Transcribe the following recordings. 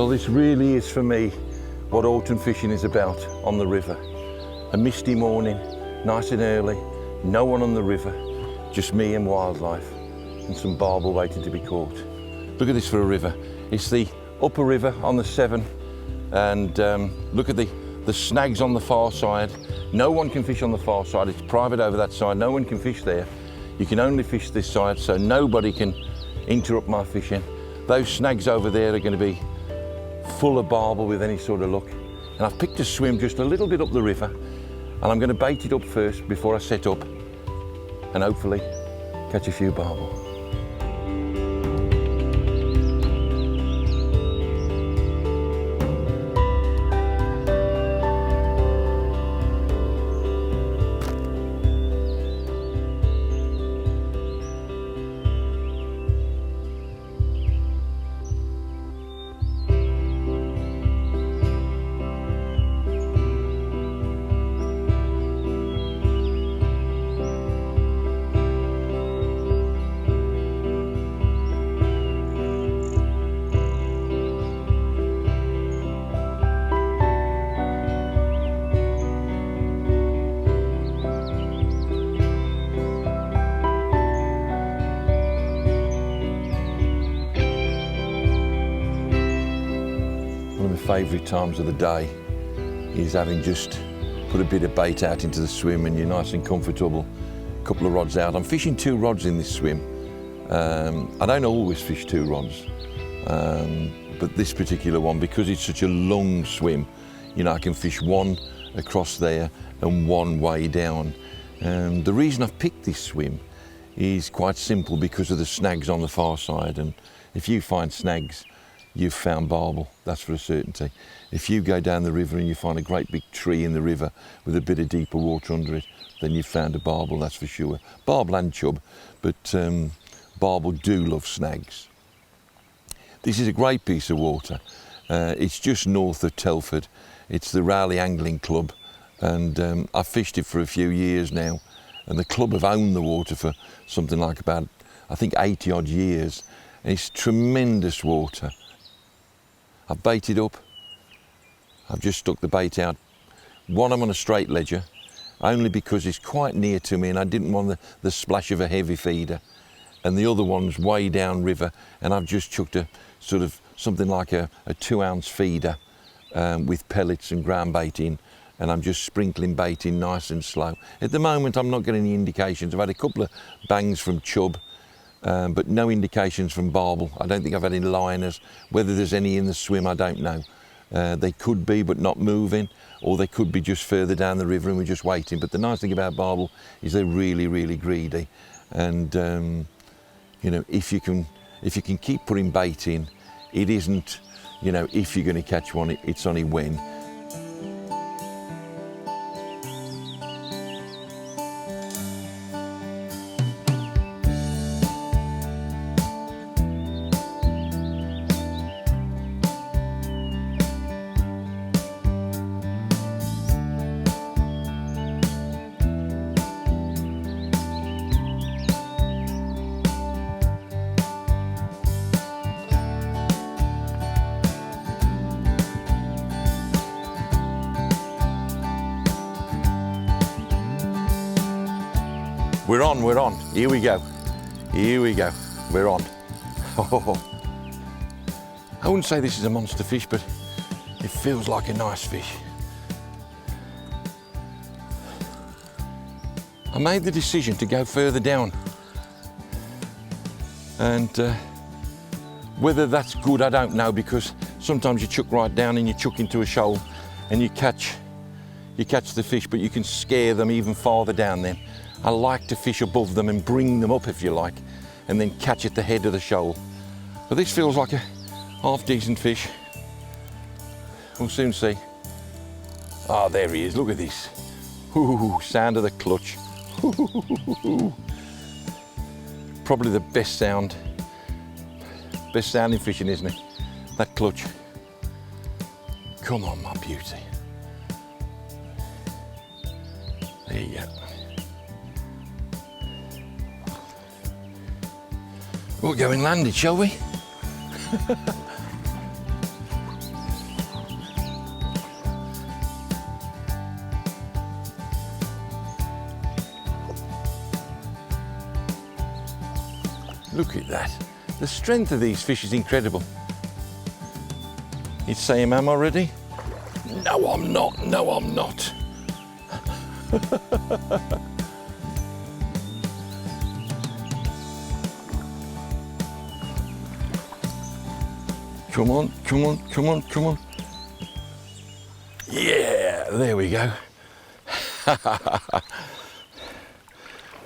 Well, this really is for me what autumn fishing is about on the river. A misty morning, nice and early, no one on the river, just me and wildlife and some barbel waiting to be caught. Look at this for a river. It's the upper river on the Severn, and look at the snags on the far side. No one can fish on the far side. It's private over that side. No one can fish there. You can only fish this side, so nobody can interrupt my fishing. Those snags over there are going to be full of barbel with any sort of luck. And I've picked a swim just a little bit up the river, and I'm going to bait it up first before I set up and hopefully catch a few barbel. One of my favourite times of the day is having just put a bit of bait out into the swim and you're nice and comfortable, a couple of rods out. I'm fishing 2 rods in this swim. I don't always fish 2 rods, but this particular one, because it's such a long swim, you know, I can fish 1 across there and 1 way down. The reason I've picked this swim is quite simple, because of the snags on the far side, and if you find snags, you've found barbel, that's for a certainty. If you go down the river and you find a great big tree in the river with a bit of deeper water under it, then you've found a barbel, that's for sure. Barbel and chub, but barbel do love snags. This is a great piece of water. It's just north of Telford. It's the Rowley Angling Club, and I've fished it for a few years now, and the club have owned the water for something like about, I think, 80 odd years. And it's tremendous water. I've baited up. I've just stuck the bait out. One, I'm on a straight ledger, only because it's quite near to me and I didn't want the splash of a heavy feeder. And the other one's way down river, and I've just chucked a sort of something like a 2-ounce feeder with pellets and ground bait in, and I'm just sprinkling bait in nice and slow. At the moment, I'm not getting any indications. I've had a couple of bangs from chub, but no indications from barbel. I don't think I've had any liners. Whether there's any in the swim, I don't know. They could be, but not moving, or they could be just further down the river and we're just waiting. But the nice thing about barbel is they're really, really greedy. And you know, if you can keep putting bait in, it isn't, you know, if you're going to catch one, it's only when. We're on. Here we go. We're on. I wouldn't say this is a monster fish, but it feels like a nice fish. I made the decision to go further down, and whether that's good, I don't know, because sometimes you chuck right down and you chuck into a shoal and you catch the fish, but you can scare them even farther down then. I like to fish above them and bring them up, if you like, and then catch at the head of the shoal. But this feels like a half-decent fish. We'll soon see. Ah, oh, there he is, look at this. Ooh, sound of the clutch. Ooh. Probably the best sounding fishing, isn't it? That clutch. Come on, my beauty. There you go. We'll go and land it, shall we? Look at that. The strength of these fish is incredible. You'd say, am I ready? No, I'm not. No, I'm not. Come on, come on, come on, come on. Yeah, there we go.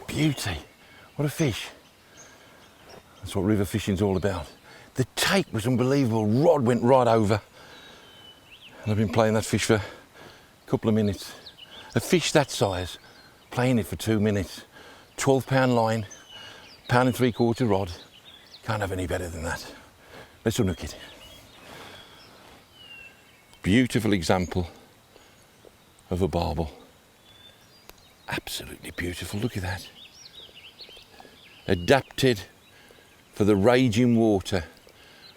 Beauty. What a fish. That's what river fishing's all about. The take was unbelievable. Rod went right over. And I've been playing that fish for a couple of minutes. A fish that size, playing it for 2 minutes. 12-pound line, £1.75 rod. Can't have any better than that. Let's unhook it. Beautiful example of a barbel. Absolutely beautiful, look at that. Adapted for the raging water.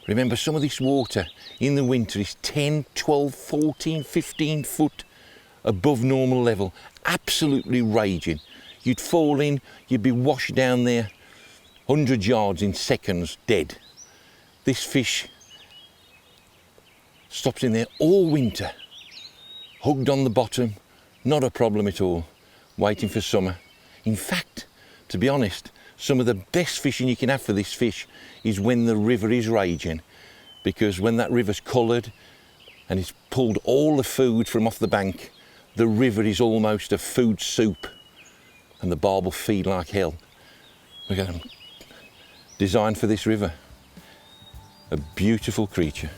Remember, some of this water in the winter is 10, 12, 14, 15 foot above normal level. Absolutely raging. You'd fall in, you'd be washed down there 100 yards in seconds, dead. This fish stops in there all winter, hugged on the bottom, not a problem at all, waiting for summer. In fact, to be honest, some of the best fishing you can have for this fish is when the river is raging, because when that river's coloured and it's pulled all the food from off the bank, the river is almost a food soup and the barbel feed like hell. Look at them, designed for this river. A beautiful creature.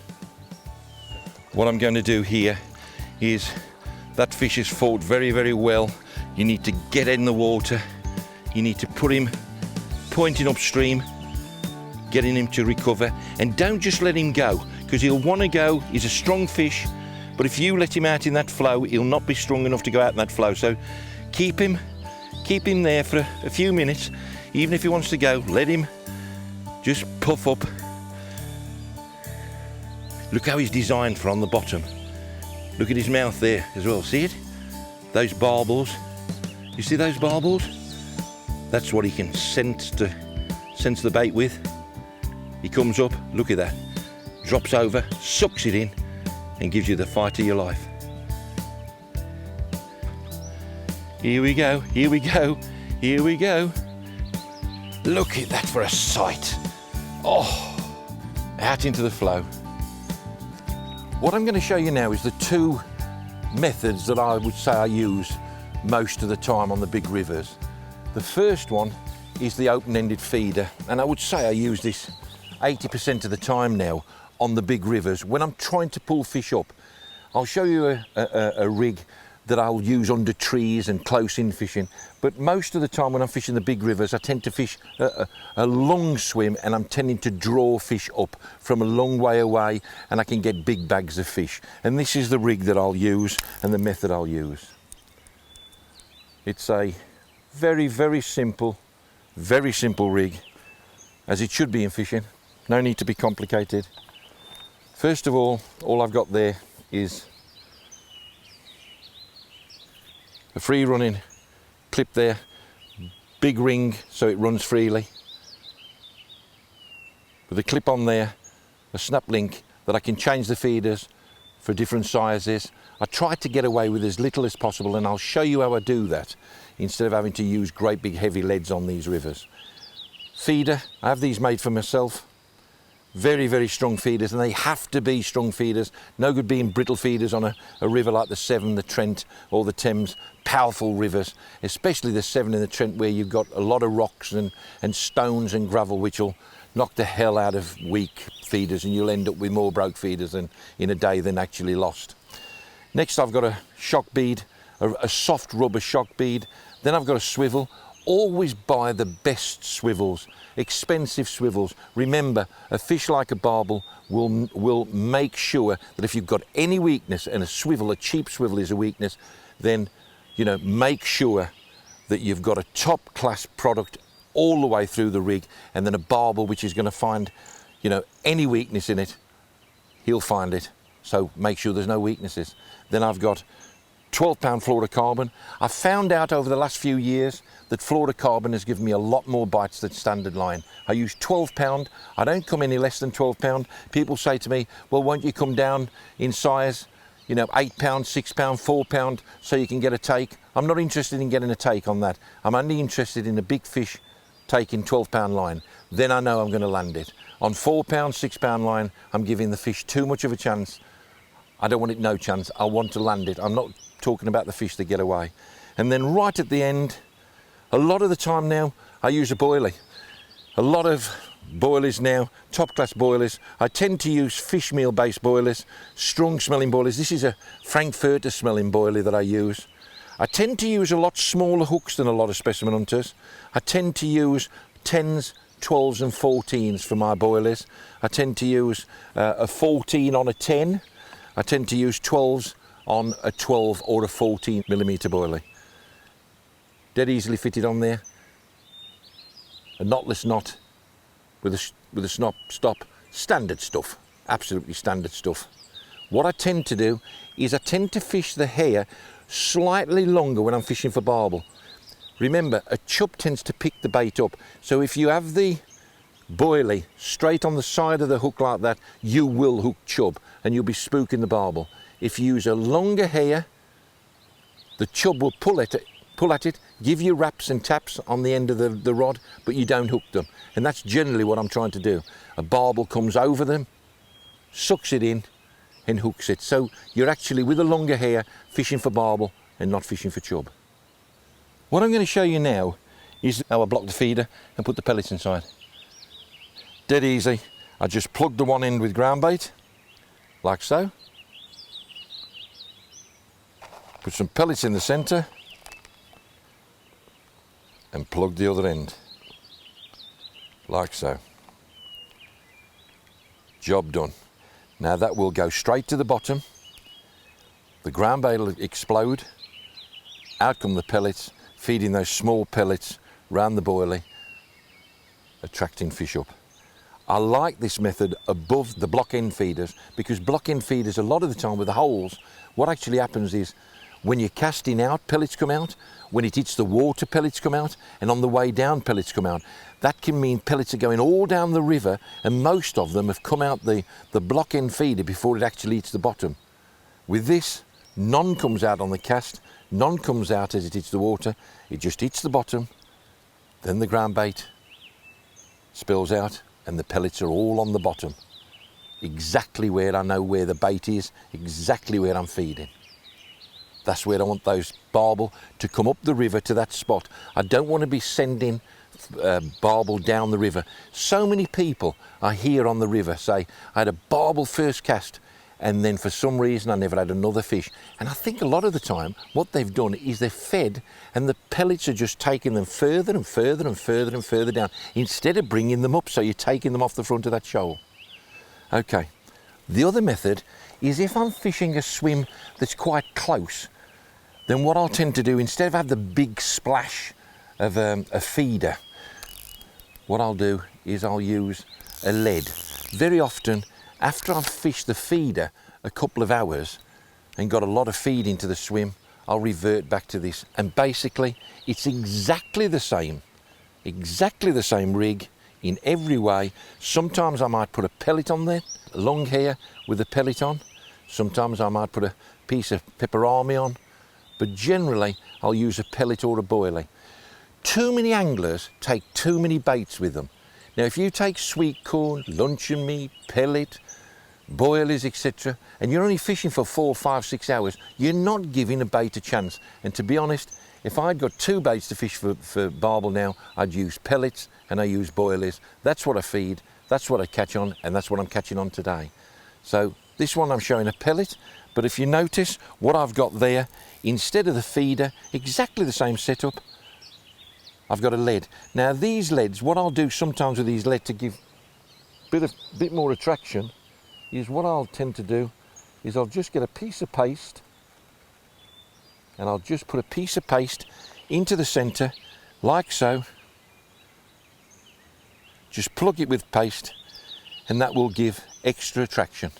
What I'm going to do here is, that fish has fought very, very well. You need to get in the water. You need to put him pointing upstream, getting him to recover, and don't just let him go, because he'll want to go. He's a strong fish, but if you let him out in that flow, he'll not be strong enough to go out in that flow. So keep him there for a few minutes. Even if he wants to go, let him just puff up. Look how he's designed for on the bottom. Look at his mouth there as well, see it? Those barbels, you see those barbels? That's what he can sense the bait with. He comes up, look at that, drops over, sucks it in, and gives you the fight of your life. Here we go, here we go, here we go. Look at that for a sight. Oh, out into the flow. What I'm going to show you now is the two methods that I would say I use most of the time on the big rivers. The first one is the open-ended feeder, and I would say I use this 80% of the time now on the big rivers when I'm trying to pull fish up. I'll show you a rig that I'll use under trees and close in fishing, but most of the time when I'm fishing the big rivers, I tend to fish a long swim, and I'm tending to draw fish up from a long way away, and I can get big bags of fish. And this is the rig that I'll use and the method I'll use. It's a very, very simple rig, as it should be in fishing. No need to be complicated. First of all I've got there is a free running clip there, big ring so it runs freely, with a clip on there, a snap link that I can change the feeders for different sizes. I try to get away with as little as possible, and I'll show you how I do that instead of having to use great big heavy leads on these rivers. Feeder, I have these made for myself. Very, very strong feeders, and they have to be strong feeders. No good being brittle feeders on a river like the Severn, the Trent or the Thames. Powerful rivers, especially the Severn and the Trent, where you've got a lot of rocks and stones and gravel, which will knock the hell out of weak feeders, and you'll end up with more broke feeders in a day than actually lost. Next I've got a shock bead, a soft rubber shock bead. Then I've got a swivel. Always buy the best swivels, expensive swivels. Remember, a fish like a barbel will make sure that if you've got any weakness, and a cheap swivel is a weakness, then make sure that you've got a top class product all the way through the rig, and then a barbel which is going to find any weakness in it, he'll find it. So make sure there's no weaknesses. Then I've got 12-pound fluorocarbon. I've found out over the last few years that fluorocarbon has given me a lot more bites than standard line. I use 12-pound. I don't come any less than 12-pound. People say to me, well, won't you come down in size, you know, 8-pound, 6-pound, 4-pound, so you can get a take? I'm not interested in getting a take on that. I'm only interested in a big fish taking 12-pound line. Then I know I'm going to land it. On 4-pound, 6-pound line, I'm giving the fish too much of a chance. I don't want it no chance. I want to land it. I'm not talking about the fish that get away. And then right at the end, a lot of the time now, I use a boilie. A lot of boilies now, top class boilies. I tend to use fish meal based boilies, strong smelling boilies. This is a Frankfurter smelling boilie that I use. I tend to use a lot smaller hooks than a lot of specimen hunters. I tend to use 10s, 12s and 14s for my boilies. I tend to use a 14 on a 10. I tend to use 12s on a 12 or a 14 millimeter boilie. Dead easily fitted on there. A knotless knot with a stop. Standard stuff, absolutely standard stuff. What I tend to do is I tend to fish the hair slightly longer when I'm fishing for barbel. Remember, a chub tends to pick the bait up. So if you have the boilie straight on the side of the hook like that, you will hook chub and you'll be spooking the barbel. If you use a longer hair, the chub will pull at it, give you raps and taps on the end of the rod, but you don't hook them. And that's generally what I'm trying to do. A barbel comes over them, sucks it in and hooks it. So you're actually, with a longer hair, fishing for barbel and not fishing for chub. What I'm going to show you now is how I block the feeder and put the pellets inside. Dead easy. I just plug the one end with ground bait, like so. Put some pellets in the centre and plug the other end, like so. Job done. Now that will go straight to the bottom. The ground bait will explode. Out come the pellets, feeding those small pellets round the boilie, attracting fish up. I like this method above the block end feeders, because block end feeders, a lot of the time with the holes, what actually happens is when you're casting out, pellets come out. When it hits the water, pellets come out. And on the way down, pellets come out. That can mean pellets are going all down the river, and most of them have come out the block end feeder before it actually hits the bottom. With this, none comes out on the cast, none comes out as it hits the water. It just hits the bottom, then the ground bait spills out, and the pellets are all on the bottom. Exactly where I know where the bait is, exactly where I'm feeding. That's where I want those barbel to come up the river to that spot. I don't want to be sending barbel down the river. So many people I hear on the river say, I had a barbel first cast and then for some reason I never had another fish. And I think a lot of the time what they've done is they've fed and the pellets are just taking them further and further and further and further down instead of bringing them up, so you're taking them off the front of that shoal. Okay, the other method is if I'm fishing a swim that's quite close, then what I'll tend to do, instead of have the big splash of a feeder, what I'll do is I'll use a lead. Very often, after I've fished the feeder a couple of hours and got a lot of feed into the swim, I'll revert back to this. And basically, it's exactly the same rig in every way. Sometimes I might put a pellet on there, long hair with a pellet on. Sometimes I might put a piece of pepperami on. But generally, I'll use a pellet or a boilie. Too many anglers take too many baits with them. Now, if you take sweet corn, luncheon meat, pellet, boilies, etc., and you're only fishing for 4, 5, 6 hours, you're not giving a bait a chance. And to be honest, if I'd got 2 baits to fish for barbel now, I'd use pellets and I use boilies. That's what I feed, that's what I catch on, and that's what I'm catching on today. So this one I'm showing a pellet, but if you notice what I've got there, instead of the feeder, exactly the same setup, I've got a lead. Now these leads, what I'll do sometimes with these leads to give a bit more attraction, is what I'll tend to do is I'll just get a piece of paste and I'll just put a piece of paste into the centre, like so. Just plug it with paste and that will give extra attraction.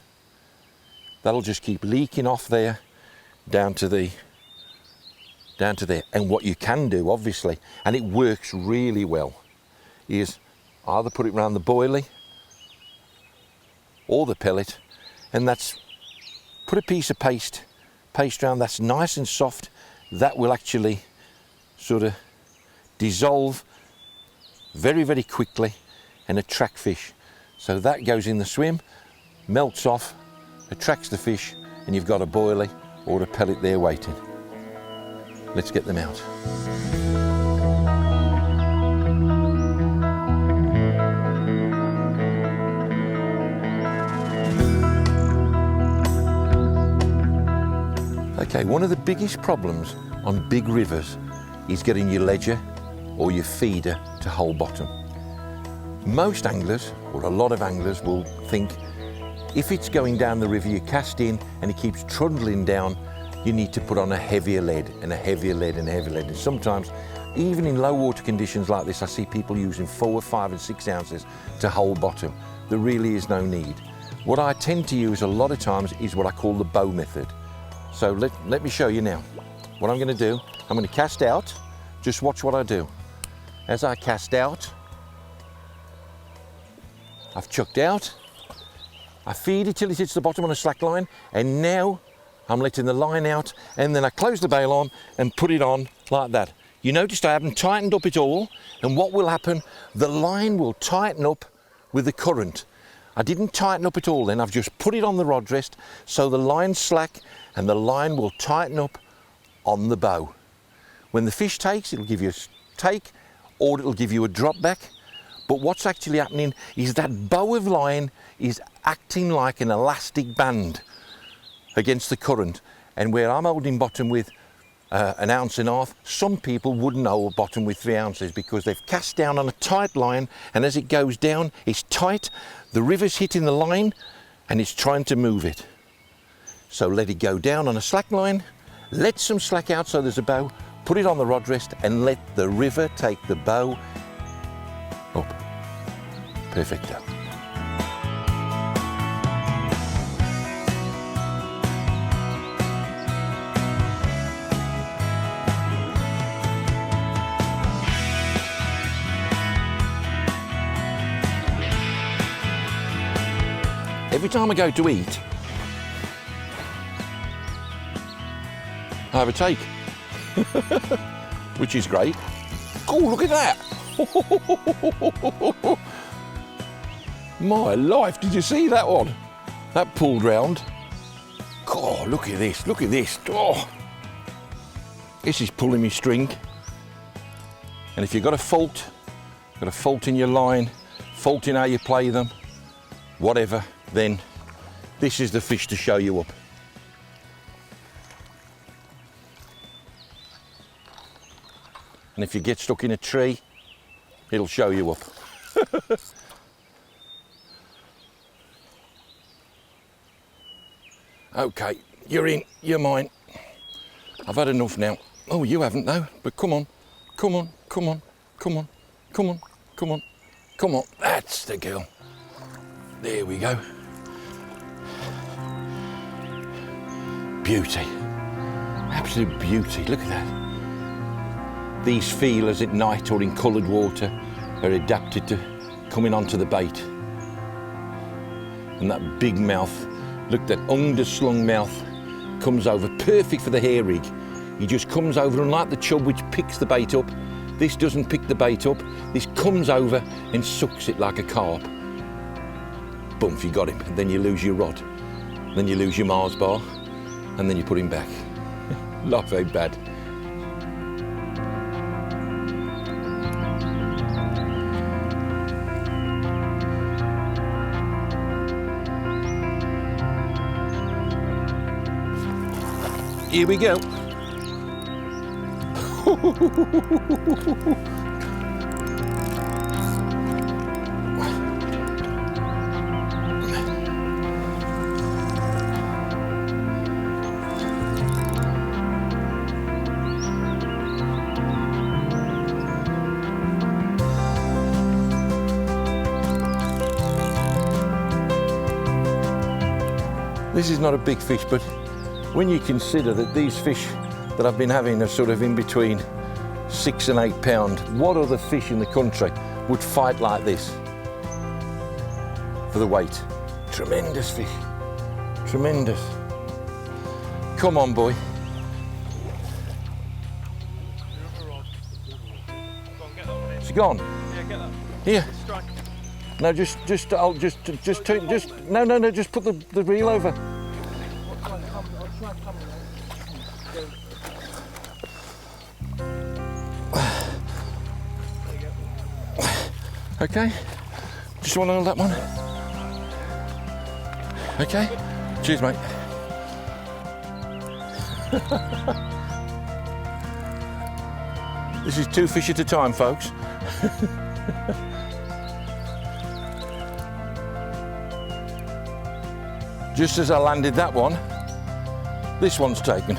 That'll just keep leaking off there down to the down to there. And what you can do, obviously, and it works really well, is either put it around the boilie or the pellet, and that's put a piece of paste around that's nice and soft. That will actually sort of dissolve very, very quickly and attract fish. So that goes in the swim, melts off, attracts the fish, and you've got a boilie or a pellet there waiting. Let's get them out. Okay, one of the biggest problems on big rivers is getting your ledger or your feeder to hold bottom. Most anglers, or a lot of anglers, will think if it's going down the river, you cast in and it keeps trundling down, you need to put on a heavier lead and a heavier lead and a heavier lead. And sometimes, even in low water conditions like this, I see people using 4, 5 and 6 ounces to hold bottom. There really is no need. What I tend to use a lot of times is what I call the bow method. So let me show you now. What I'm going to do, I'm going to cast out. Just watch what I do. As I cast out, I've chucked out. I feed it till it hits the bottom on a slack line, and now I'm letting the line out, and then I close the bail on and put it on like that. You noticed I haven't tightened up at all, and what will happen, the line will tighten up with the current. I didn't tighten up at all then, I've just put it on the rod rest so the line's slack and the line will tighten up on the bow. When the fish takes, it'll give you a take or it'll give you a drop back. But what's actually happening is that bow of line is acting like an elastic band against the current. And where I'm holding bottom with 1.5 ounces, some people wouldn't hold bottom with 3 ounces because they've cast down on a tight line, and as it goes down, it's tight, the river's hitting the line and it's trying to move it. So let it go down on a slack line, let some slack out so there's a bow, put it on the rod rest and let the river take the bow up. Perfecto. Every time I go to eat, I have a take, which is great. Oh, look at that. My life, did you see that one? That pulled round. Oh, look at this, look at this. Oh, this is pulling me string. And if you've got a fault in your line, fault in how you play them, whatever, then this is the fish to show you up. And if you get stuck in a tree, it'll show you up. Okay, you're in, you're mine. I've had enough now. Oh, you haven't though, but come on, come on, come on, come on, come on, come on, come on. That's the girl. There we go. Beauty, absolute beauty, look at that. These feelers at night or in coloured water are adapted to coming onto the bait. And that big mouth, look, that underslung mouth comes over, perfect for the hair rig. He just comes over, unlike the chub which picks the bait up, this doesn't pick the bait up, this comes over and sucks it like a carp. Boom, you got him, and then you lose your rod, then you lose your Mars bar, and then you put him back. Not very bad. Here we go. This is not a big fish, but when you consider that these fish that I've been having are sort of in between 6 and 8 pound. What other fish in the country would fight like this for the weight? Tremendous fish, tremendous. Come on, boy. It's gone. Yeah, get that. Here. Strike. No, just put the reel over. Okay. Just want to hold that one. Okay. Cheers, mate. This is 2 fish at a time, folks. Just as I landed that one, this one's taken.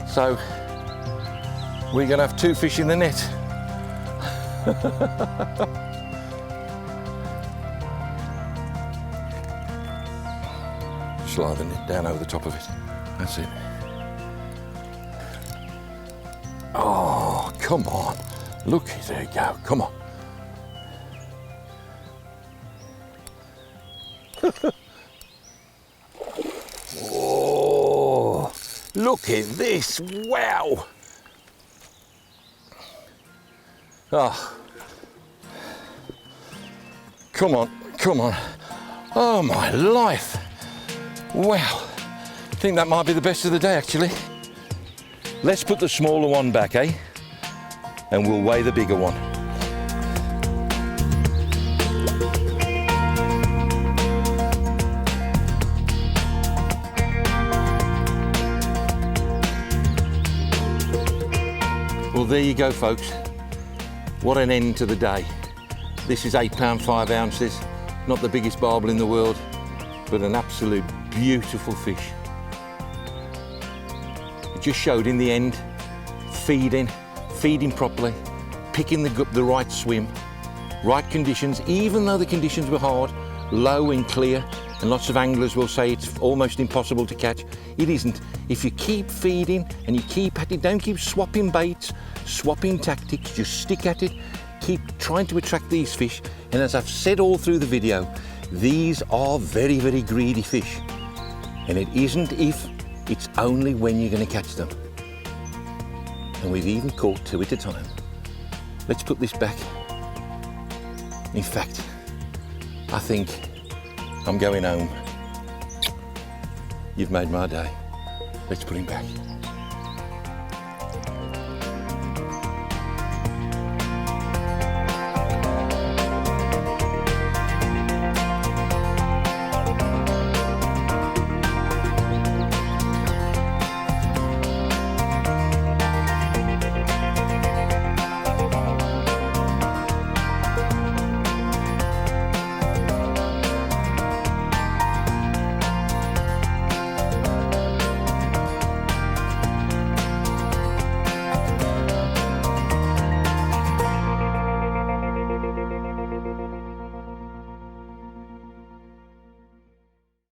So we're going to have 2 fish in the net. Slide the net down over the top of it. That's it. Oh, come on. Look, there you go. Come on. Oh, look at this. Wow. Oh. Come on, come on. Oh, my life. Wow. I think that might be the best of the day, actually. Let's put the smaller one back, eh? And we'll weigh the bigger one. Well, there you go, folks. What an end to the day. This is 8 pound 5 ounces. Not the biggest barbel in the world, but an absolute beautiful fish. It just showed in the end, feeding properly, picking the right swim, right conditions, even though the conditions were hard, low and clear, and lots of anglers will say it's almost impossible to catch. It isn't. If you keep feeding and you keep at it, don't keep swapping baits, swapping tactics, just stick at it, keep trying to attract these fish. And as I've said all through the video, these are very, very greedy fish. And it isn't if, it's only when you're going to catch them. And we've even caught 2 at a time. Let's put this back. In fact, I think I'm going home. You've made my day. Let's put him back.